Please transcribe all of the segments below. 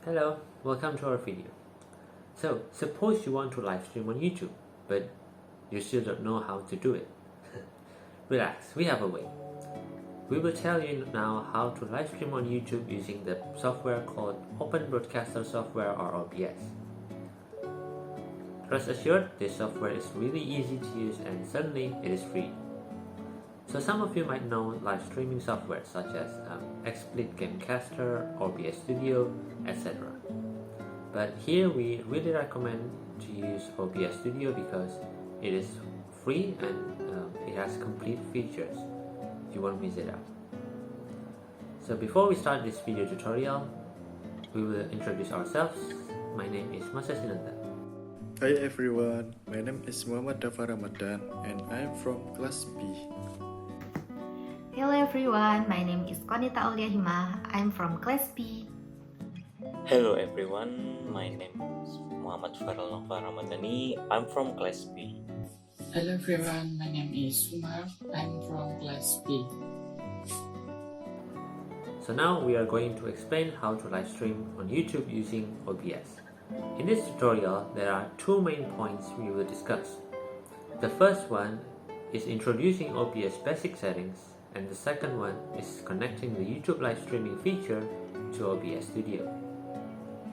Hello, welcome to our video. So, suppose you want to live stream on YouTube, but you still don't know how to do it. Relax, we have a way. We will tell you now how to live stream on YouTube using the software called Open Broadcaster Software or OBS. Rest assured, this software is really easy to use and certainly it is free. So some of you might know live streaming software such as XSplit Gamecaster, OBS Studio, etc. But here we really recommend to use OBS Studio because it is free and it has complete features. You won't miss it out. So before we start this video tutorial, we will introduce ourselves. My name is Mas Sinanta. Hi everyone, my name is Muhammad Ramadan and I am from class B. Hello everyone, my name is Konita Aulia Hima. I'm from class B. Hello everyone, my name is Muhammad Farel Nova Ramadhani. I'm from class B. Hello everyone, my name is Umar. I'm from class B. So now we are going to explain how to live stream on YouTube using OBS. In this tutorial, there are two main points we will discuss. The first one is introducing OBS basic settings, and the second one is connecting the YouTube live streaming feature to OBS Studio.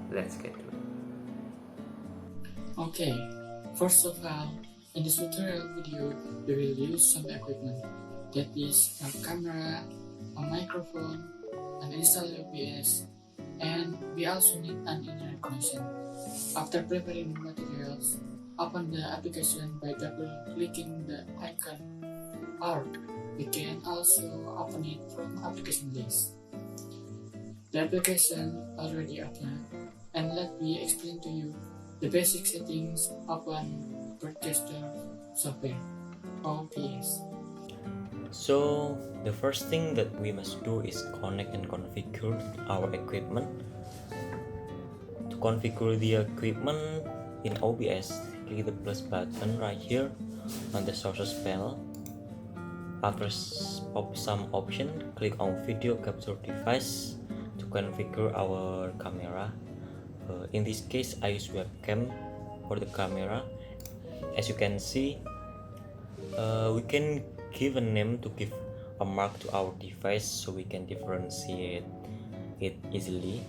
Let's get to it. Okay, first of all, in this tutorial video, we will use some equipment. That is a camera, a microphone, an installed OBS, and we also need an internet connection. After preparing the materials, open the application by double-clicking the icon, or we can also open it from application list. The application already open, and let me explain to you the basic settings of Open Broadcaster Software, OBS. So the first thing that we must do is connect and configure our equipment. To configure the equipment in OBS, click the plus button right here on the sources panel. After pop some option, click on video capture device to configure our camera. In this case, I use webcam for the camera. As you can see, we can give a name to give a mark to our device so we can differentiate it easily.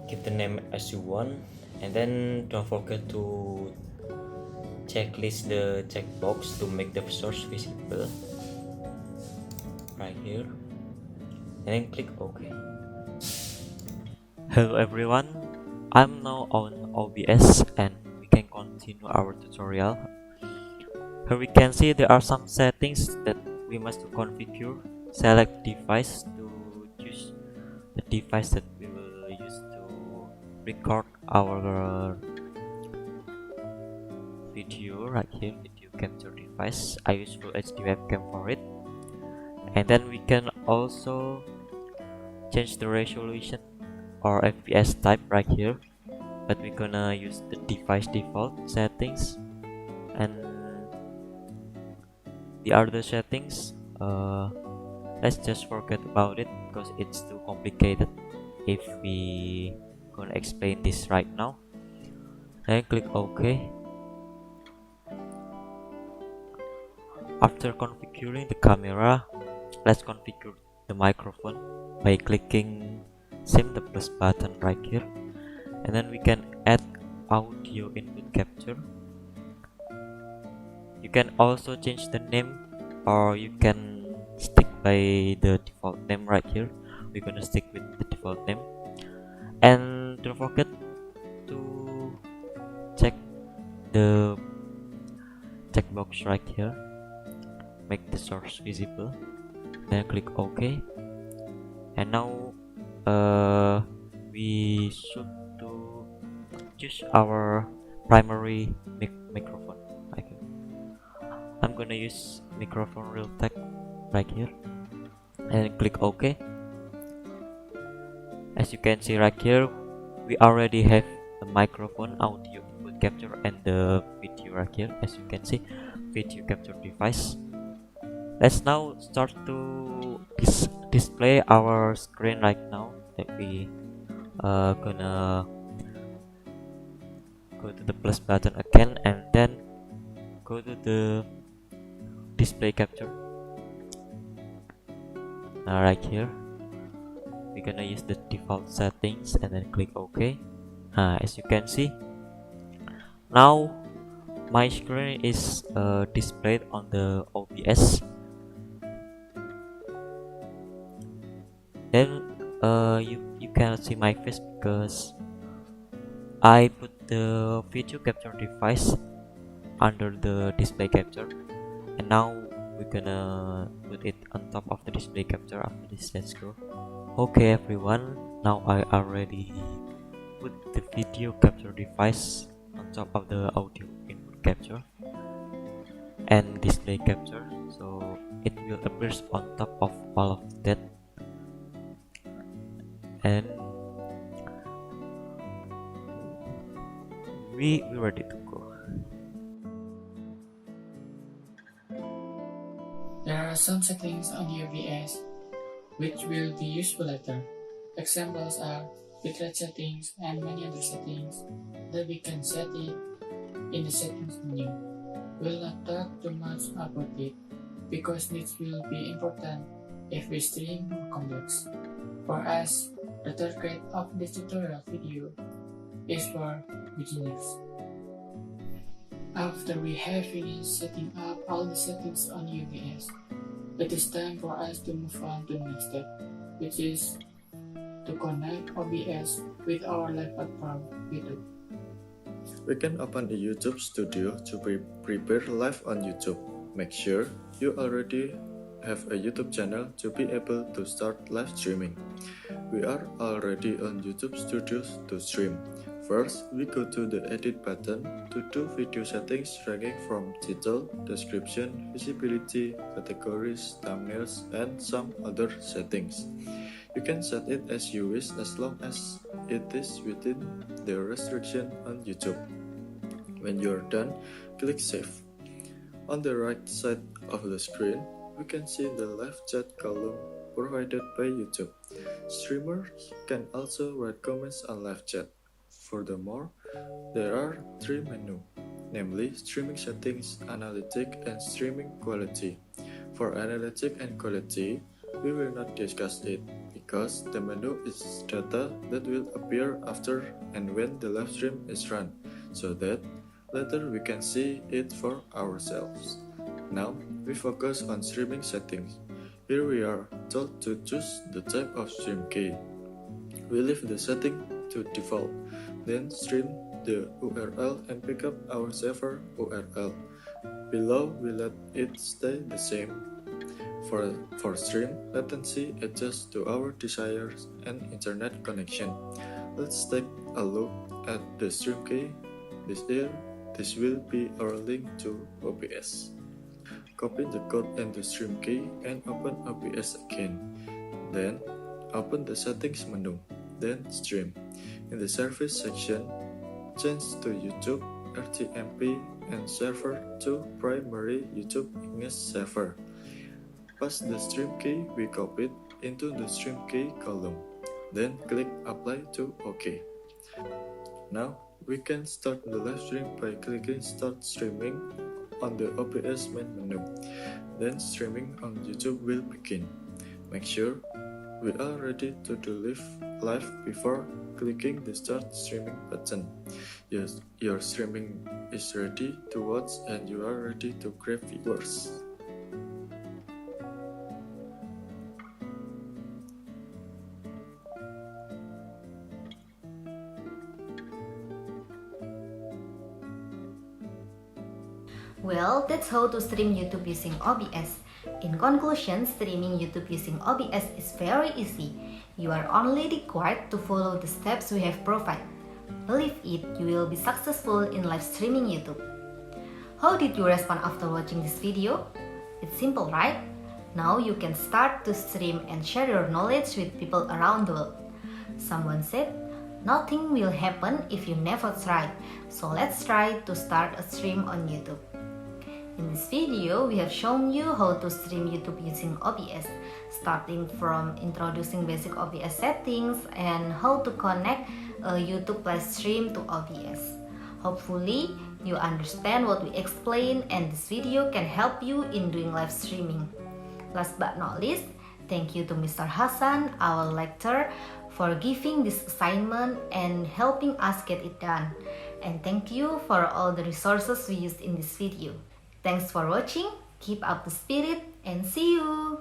Give the name as you want, and then don't forget to checklist the checkbox to make the source visible right here, and then click OK. Hello everyone, I'm now on OBS and we can continue our tutorial. Here we can see there are some settings that we must configure. Select device to choose the device that we will use to record our video right here, video capture device. I use Full HD webcam for it. And then we can also change the resolution or FPS type right here, but we're gonna use the device default settings. And the other settings, let's just forget about it because it's too complicated if we gonna explain this right now. Then click OK. After configuring the camera, let's configure the microphone by clicking same the plus button right here, and then we can add audio input capture. You can also change the name, or you can stick by the default name right here. We're gonna stick with the default name, and don't forget to check the checkbox right here, make the source visible, then click OK. And now we should to choose our primary microphone. I'm gonna use microphone Realtek right here and click OK. As you can see right here, we already have the microphone, audio input capture, and the video right here. As you can see, video capture device. Let's now start to display our screen right now that we gonna go to the plus button again and then go to the display capture. Now right here we're gonna use the default settings and then click OK. As you can see, now my screen is displayed on the OBS. Then you cannot see my face because I put the video capture device under the display capture, and now we're gonna put it on top of the display capture after this. Let's go. Okay everyone, now I already put the video capture device on top of the audio input capture and display capture, so it will appear on top of all of that. And we're ready to go. There are some settings on the OBS which will be useful later. Examples are bitrate settings and many other settings that we can set it in the settings menu. We'll not talk too much about it because this will be important if we stream more complex. For us, the third grade of this tutorial video is for beginners. After we have finished setting up all the settings on OBS, it is time for us to move on to the next step, which is to connect OBS with our live platform, YouTube. We can open the YouTube Studio to prepare live on YouTube. Make sure you already have a YouTube channel to be able to start live streaming. We are already on YouTube Studios to stream. First, we go to the Edit button to do video settings ranging from title, description, visibility, categories, thumbnails, and some other settings. You can set it as you wish as long as it is within the restriction on YouTube. When you're done, click Save. On the right side of the screen, we can see the live chat column provided by YouTube. Streamers can also write comments on live chat. Furthermore, there are three menus, namely Streaming Settings, Analytic, and Streaming Quality. For Analytic and Quality, we will not discuss it because the menu is data that will appear after and when the live stream is run, so that later we can see it for ourselves. Now, we focus on Streaming Settings. Here we are told to choose the type of stream key. We leave the setting to default, then stream the URL and pick up our server URL. Below, we let it stay the same. For stream, latency adjusts to our desires and internet connection. Let's take a look at the stream key. This will be our link to OBS. Copy the code and the stream key and open OBS again. Then, open the settings menu. Then stream. In the service section, change to YouTube, RTMP, and server to primary YouTube English server. Paste the stream key we copied into the stream key column. Then click Apply to OK. Now, we can start the live stream by clicking Start Streaming on the OBS main menu. Then streaming on YouTube will begin. Make sure we are ready to do live before clicking the Start Streaming button. Yes, your streaming is ready to watch and you are ready to grab viewers. Well, that's how to stream YouTube using OBS. In conclusion, streaming YouTube using OBS is very easy. You are only required to follow the steps we have provided. Believe it, you will be successful in live streaming YouTube. How did you respond after watching this video? It's simple, right? Now you can start to stream and share your knowledge with people around the world. Someone said, nothing will happen if you never try. So let's try to start a stream on YouTube. In this video, we have shown you how to stream YouTube using OBS, starting from introducing basic OBS settings and how to connect a YouTube live stream to OBS. Hopefully, you understand what we explained and this video can help you in doing live streaming. Last but not least, thank you to Mr. Hassan, our lecturer, for giving this assignment and helping us get it done. And thank you for all the resources we used in this video. Thanks for watching, keep up the spirit, and see you!